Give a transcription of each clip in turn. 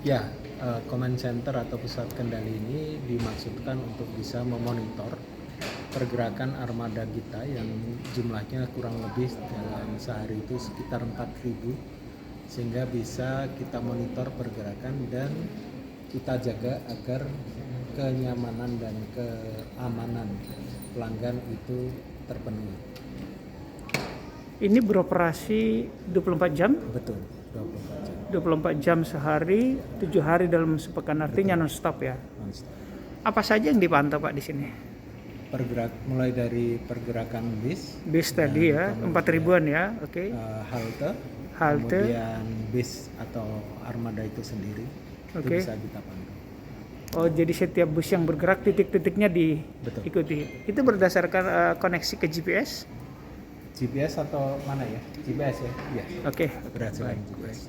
Ya, command center atau pusat kendali ini dimaksudkan untuk bisa memonitor pergerakan armada kita yang jumlahnya kurang lebih dalam sehari itu sekitar 4.000, sehingga bisa kita monitor pergerakan dan kita jaga agar kenyamanan dan keamanan pelanggan itu terpenuhi. Ini beroperasi 24 jam? Betul, 24 jam. 24 jam sehari, 7 hari dalam sepekan, artinya non-stop ya. Non-stop. Apa saja yang dipantau Pak di sini? Mulai dari pergerakan bis Tadi ya, 4.000-an ya, oke. halte, kemudian bis atau armada itu sendiri, itu bisa kita pantau. Oh, jadi setiap bus yang bergerak titik-titiknya diikuti. Itu berdasarkan koneksi ke GPS? GPS atau mana ya? GPS ya? Iya. Oke. Berdasarkan GPS.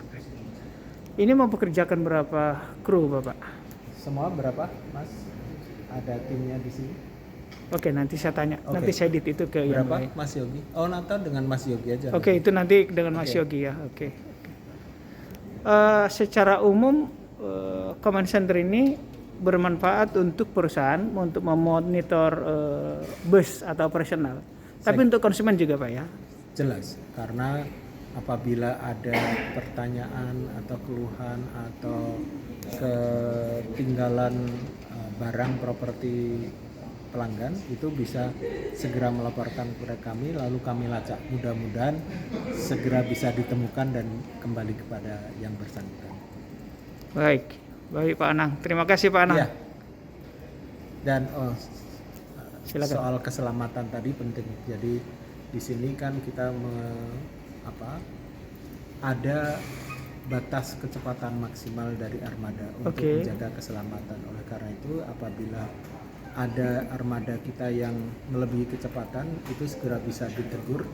Ini mempekerjakan berapa kru Bapak? Semua berapa, Mas? Ada timnya di sini. Oke, nanti saya tanya. Nanti saya edit itu ke yang berapa, lain. Mas Yogi? Oh, nanti dengan Mas Yogi aja. Oke, itu nanti dengan Mas Yogi ya. Oke. Secara umum command center ini bermanfaat untuk perusahaan untuk memonitor bus atau operasional. Tapi untuk konsumen juga Pak ya? Jelas, karena apabila ada pertanyaan atau keluhan atau ketinggalan barang properti pelanggan, itu bisa segera melaporkan kepada kami, lalu kami lacak. Mudah-mudahan segera bisa ditemukan dan kembali kepada yang bersangkutan. Baik Pak Anang. Terima kasih Pak Anang. Ya. Dan silakan. Soal keselamatan tadi penting. Jadi di sini kan kita ada batas kecepatan maksimal dari armada untuk menjaga keselamatan. Oleh karena itu, apabila ada armada kita yang melebihi kecepatan, itu segera bisa ditegur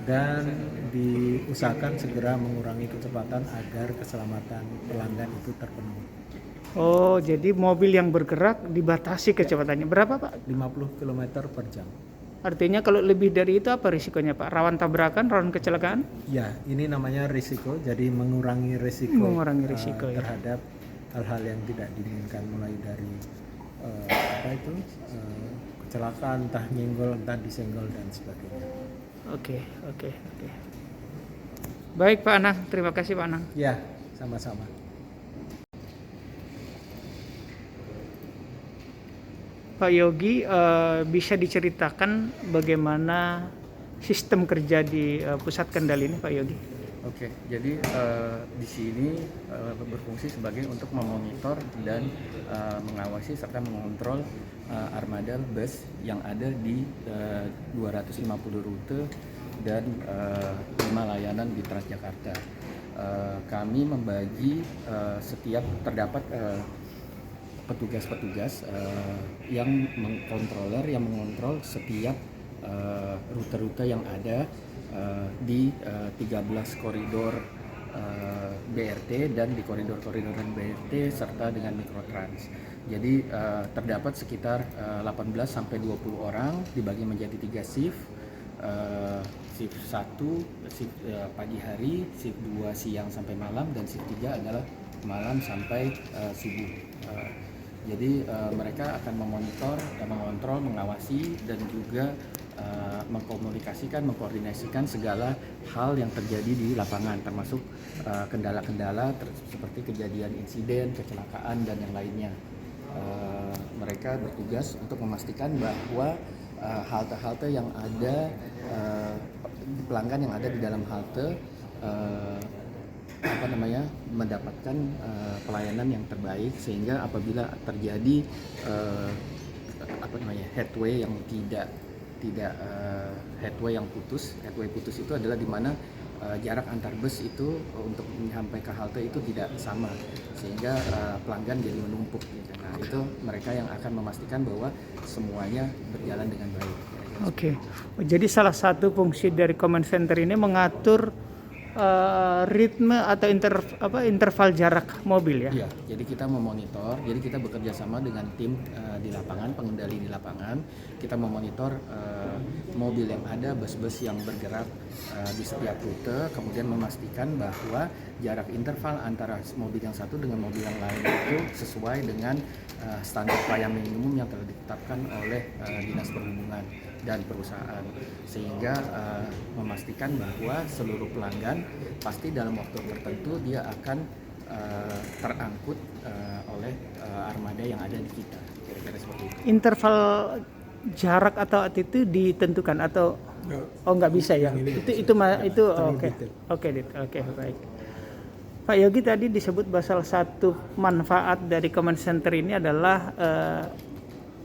dan diusahakan segera mengurangi kecepatan agar keselamatan pelanggan itu terpenuhi. Oh, jadi mobil yang bergerak dibatasi kecepatannya. Berapa Pak? 50 km per jam. Artinya kalau lebih dari itu apa risikonya Pak? Rawan tabrakan, rawan kecelakaan? Ya, ini namanya risiko. Jadi mengurangi risiko, terhadap hal-hal yang tidak diinginkan, mulai dari kecelakaan, entah nyenggol, entah disenggol dan sebagainya. Oke. Baik Pak Anang, terima kasih Pak Anang. Ya, sama-sama. Pak Yogi, bisa diceritakan bagaimana sistem kerja di pusat kendali ini Pak Yogi? Oke, jadi di sini berfungsi sebagai untuk memonitor dan mengawasi serta mengontrol armada bus yang ada di 250 rute dan 5 layanan di Transjakarta. Kami membagi setiap terdapat petugas-petugas yang mengontrol setiap rute-rute yang ada di 13 koridor BRT dan di koridor-koridor BRT serta dengan Mikrotrans. Jadi terdapat sekitar 18 sampai 20 orang dibagi menjadi 3 shift. Shift 1 shift pagi hari, shift 2 siang sampai malam, dan shift 3 adalah malam sampai subuh. Jadi mereka akan memonitor, mengontrol, mengawasi dan juga mengkoordinasikan segala hal yang terjadi di lapangan, termasuk kendala-kendala seperti kejadian insiden, kecelakaan dan yang lainnya. Mereka bertugas untuk memastikan bahwa halte-halte yang ada, pelanggan yang ada di dalam halte mendapatkan pelayanan yang terbaik, sehingga apabila terjadi headway yang headway yang putus itu adalah di mana jarak antar bus itu untuk sampai ke halte itu tidak sama, sehingga pelanggan jadi menumpuk gitu. Nah, itu mereka yang akan memastikan bahwa semuanya berjalan dengan baik. Oke. Jadi salah satu fungsi dari command center ini mengatur ritme atau interval jarak mobil ya. Iya, jadi kita memonitor, jadi kita bekerja sama dengan tim di lapangan, pengendali di lapangan. Kita memonitor mobil yang ada, bus-bus yang bergerak di setiap rute, kemudian memastikan bahwa jarak interval antara mobil yang satu dengan mobil yang lain itu sesuai dengan standar pelayanan minimum yang telah ditetapkan oleh Dinas Perhubungan dan perusahaan, sehingga memastikan bahwa seluruh pelanggan pasti dalam waktu tertentu dia akan terangkut oleh armada yang ada di kita, kira-kira seperti itu. Interval jarak atau itu ditentukan atau nggak bisa ya? Itu oke baik. Pak Yogi tadi disebut bahwa salah satu manfaat dari command center ini adalah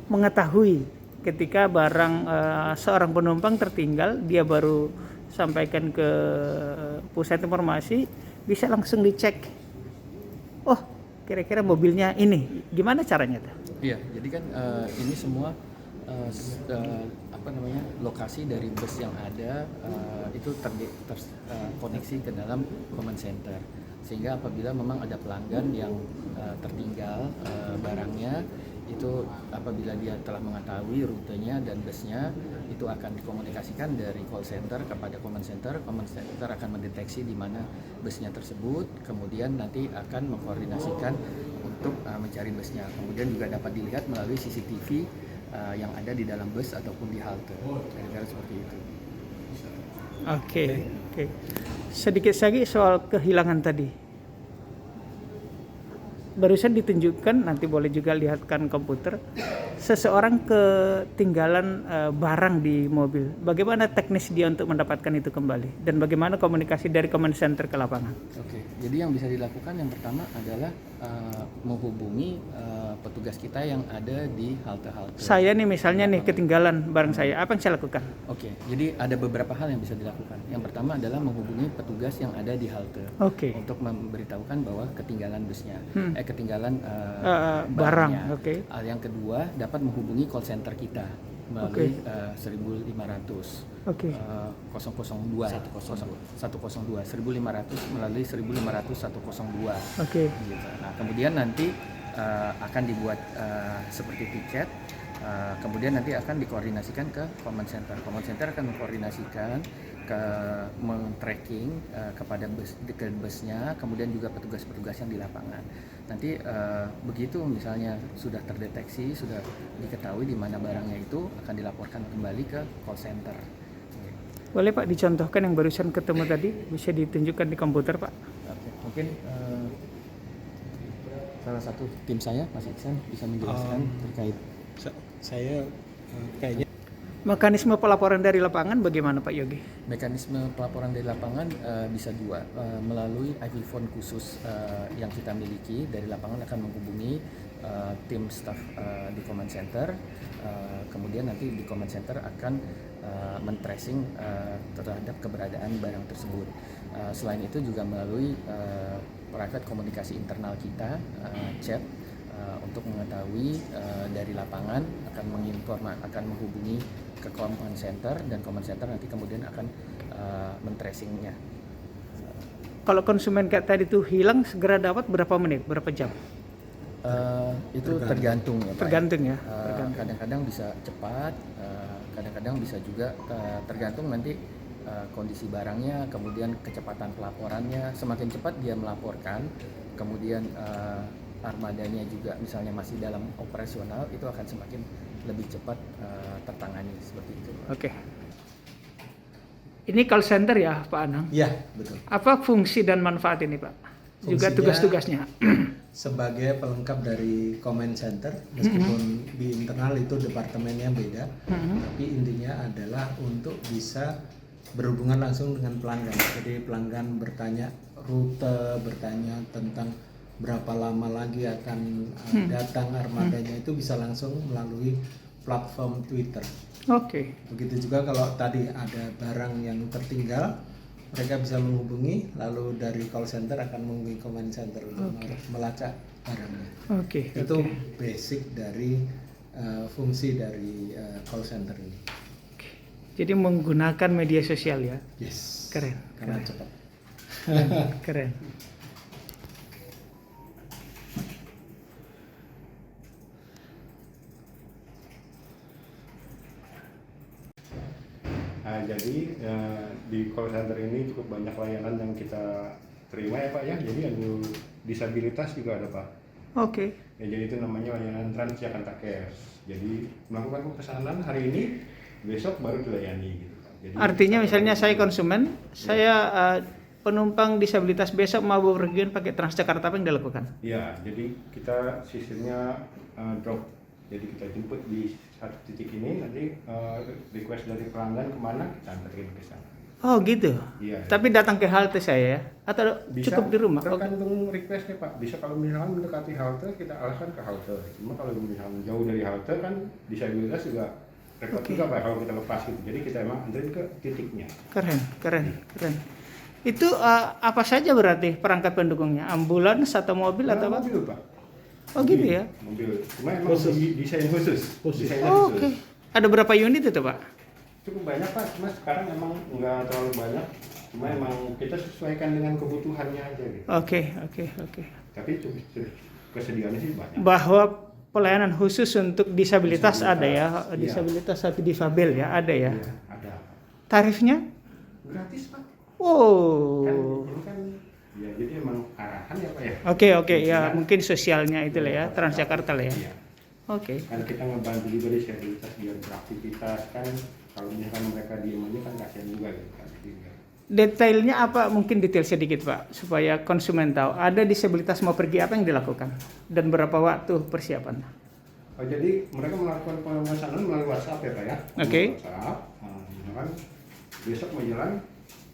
mengetahui ketika barang seorang penumpang tertinggal, dia baru sampaikan ke pusat informasi, bisa langsung dicek. Oh, kira-kira mobilnya ini, gimana caranya tuh? Iya, jadi kan ini semua lokasi dari bus yang ada itu terkoneksi ke dalam command center, sehingga apabila memang ada pelanggan yang tertinggal barangnya, itu apabila dia telah mengetahui rutenya dan busnya, itu akan dikomunikasikan dari call center kepada command center akan mendeteksi di mana busnya tersebut, kemudian nanti akan mengkoordinasikan untuk mencari busnya, kemudian juga dapat dilihat melalui CCTV yang ada di dalam bus ataupun di halte, kira-kira seperti itu. Oke. Sedikit lagi soal kehilangan tadi. Barusan ditunjukkan, nanti boleh juga lihatkan komputer, seseorang ketinggalan barang di mobil. Bagaimana teknis dia untuk mendapatkan itu kembali? Dan bagaimana komunikasi dari command center ke lapangan? Oke, jadi yang bisa dilakukan yang pertama adalah menghubungi petugas kita yang ada di halte-halte. Saya nih misalnya nih ketinggalan barang saya, apa yang saya lakukan? Oke, jadi ada beberapa hal yang bisa dilakukan. Yang pertama adalah menghubungi petugas yang ada di halte untuk memberitahukan bahwa ketinggalan busnya, ketinggalan barang. Yang kedua, dapat menghubungi call center kita melalui 1500 002 melalui 1500 102. Gitu. Nah, kemudian nanti akan dibuat seperti tiket, kemudian nanti akan dikoordinasikan ke command center. Command center akan mengkoordinasikan ke men-tracking kepada busnya, kemudian juga petugas-petugas yang di lapangan. Nanti begitu misalnya sudah terdeteksi, sudah diketahui di mana barangnya itu, akan dilaporkan kembali ke call center. Boleh Pak dicontohkan yang barusan ketemu tadi, bisa ditunjukkan di komputer Pak? Oke, mungkin salah satu tim saya, Mas Iksan, bisa menjelaskan terkait. Saya kayaknya mekanisme pelaporan dari lapangan bagaimana Pak Yogi? Mekanisme pelaporan dari lapangan bisa dua, melalui IV phone khusus yang kita miliki. Dari lapangan akan menghubungi tim staff di command center, kemudian nanti di command center akan men-tracing terhadap keberadaan barang tersebut. Selain itu juga melalui private komunikasi internal kita, chat, untuk mengetahui dari lapangan akan menghubungi ke command center, dan command center nanti kemudian akan men-tracingnya. Kalau konsumen kayak tadi tuh hilang, segera dapat berapa menit, berapa jam? Itu tergantung ya Pak. Tergantung ya. Kadang-kadang bisa cepat, kadang-kadang bisa juga tergantung nanti kondisi barangnya, kemudian kecepatan pelaporannya. Semakin cepat dia melaporkan, kemudian armadanya juga misalnya masih dalam operasional, itu akan semakin lebih cepat tertangani, seperti itu. Oke. Ini call center ya Pak Anang? Iya, betul. Apa fungsi dan manfaat ini Pak? Juga Fungsinya tugas-tugasnya? Sebagai pelengkap dari command center, meskipun di internal itu departemennya beda, tapi intinya adalah untuk bisa berhubungan langsung dengan pelanggan. Jadi pelanggan bertanya rute, bertanya tentang berapa lama lagi akan datang armadanya, itu bisa langsung melalui platform Twitter. Oke. Begitu juga kalau tadi ada barang yang tertinggal, mereka bisa menghubungi, lalu dari call center akan menghubungi command center untuk melacak barangnya. Itu basic dari fungsi dari call center ini. Jadi menggunakan media sosial ya? Yes. Keren. Karena cepat. Keren. Nah, jadi di call center ini cukup banyak layanan yang kita terima ya Pak ya. Jadi ada disabilitas juga ada Pak. Oke. Ya, jadi itu namanya layanan Transjakarta Cares. Jadi melakukan pemesanan hari ini, besok baru dilayani gitu Pak. Jadi, Artinya misalnya saya konsumen, saya penumpang disabilitas besok mau bepergian pakai Transjakarta, apa yang dilakukan? ya, jadi kita sistemnya drop. Jadi kita jemput di satu titik ini, nanti request dari pelanggan kemana kita anterin ke sana. Oh gitu. Iya. Tapi datang ke halte saya ya, atau cukup di rumah? Oh, Tergantung requestnya Pak. Bisa kalau misalkan mendekati halte kita arahkan ke halte. Cuma kalau misalkan jauh dari halte kan disabilitas juga repot juga Pak kalau kita lepas gitu. Jadi kita emang anterin ke titiknya. keren. Itu apa saja berarti perangkat pendukungnya? Ambulans atau mobil atau apa? Mobil Pak. Oh gitu ya. Mobil. Cuma emang desain khusus. Desainnya Oh, khusus. oke. Ada berapa unit itu Pak? Cukup banyak Pak. Cuma sekarang emang nggak terlalu banyak. Cuma emang kita sesuaikan dengan kebutuhannya aja gitu. Oke. Tapi kesediaannya sih banyak. Bahwa pelayanan khusus untuk disabilitas ada ya, Iya. disabilitas atau difabel ya, ada ya. Iya, ada. Tarifnya? Gratis Pak. Kan Oh. ini kan ya jadi emang arahan ya Pak ya. Oke ya, mungkin sosialnya itu lah ya, Transjakarta lah ya. Iya. Oke. Kan kita ngebantu juga disabilitas biar beraktivitas kan, kalau misalkan mereka diem aja kan kasihan juga gitu kan. Jadi, Detailnya apa? Mungkin detail sedikit Pak, supaya konsumen tahu. Ada disabilitas mau pergi, apa yang dilakukan dan berapa waktu persiapannya? oh jadi mereka melakukan pemesanan melalui WhatsApp ya Pak ya. Oke. WhatsApp, misalkan besok mau jalan,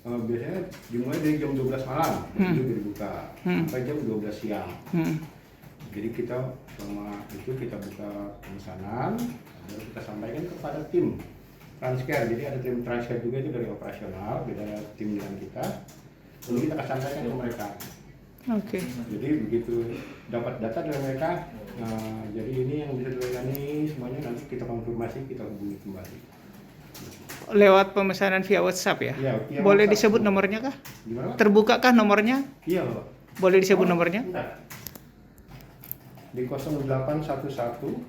biasanya dimulai dari jam 12 malam itu dibuka sampai jam 12 siang. Jadi kita selama itu kita buka pemesanan, lalu kita sampaikan kepada tim Transcare. Jadi ada tim Transcare juga itu dari operasional, beda tim dengan kita. Lalu kita akan sampaikan ke mereka. Oke. Jadi begitu dapat data dari mereka, jadi ini yang bisa dilayani semuanya nanti kita konfirmasi, kita hubungi kembali. Lewat pemesanan via WhatsApp ya? Iya, via Boleh WhatsApp. disebut nomornya kah? Gimana Pak? Terbuka kah nomornya? Iya Pak. Boleh disebut nomornya? Bentar. Di 0811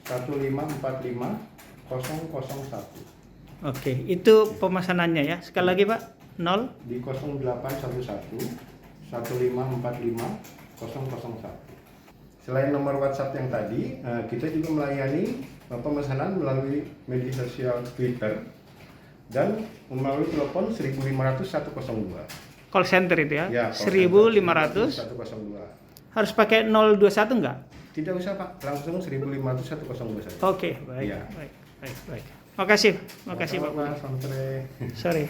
1545 001. Oke, itu pemesanannya ya. Sekali lagi Pak, 0. Di 0811 1545 001. Selain nomor WhatsApp yang tadi, kita juga melayani pemesanan melalui media sosial Twitter dan melalui telepon 1500 102. Call center itu ya? Ya, 1500. 102. Harus pakai 021 enggak? Tidak usah Pak, langsung 1500 102 saja. Oke, baik. Iya. Baik. Makasih Pak. Selamat sore. Sorry.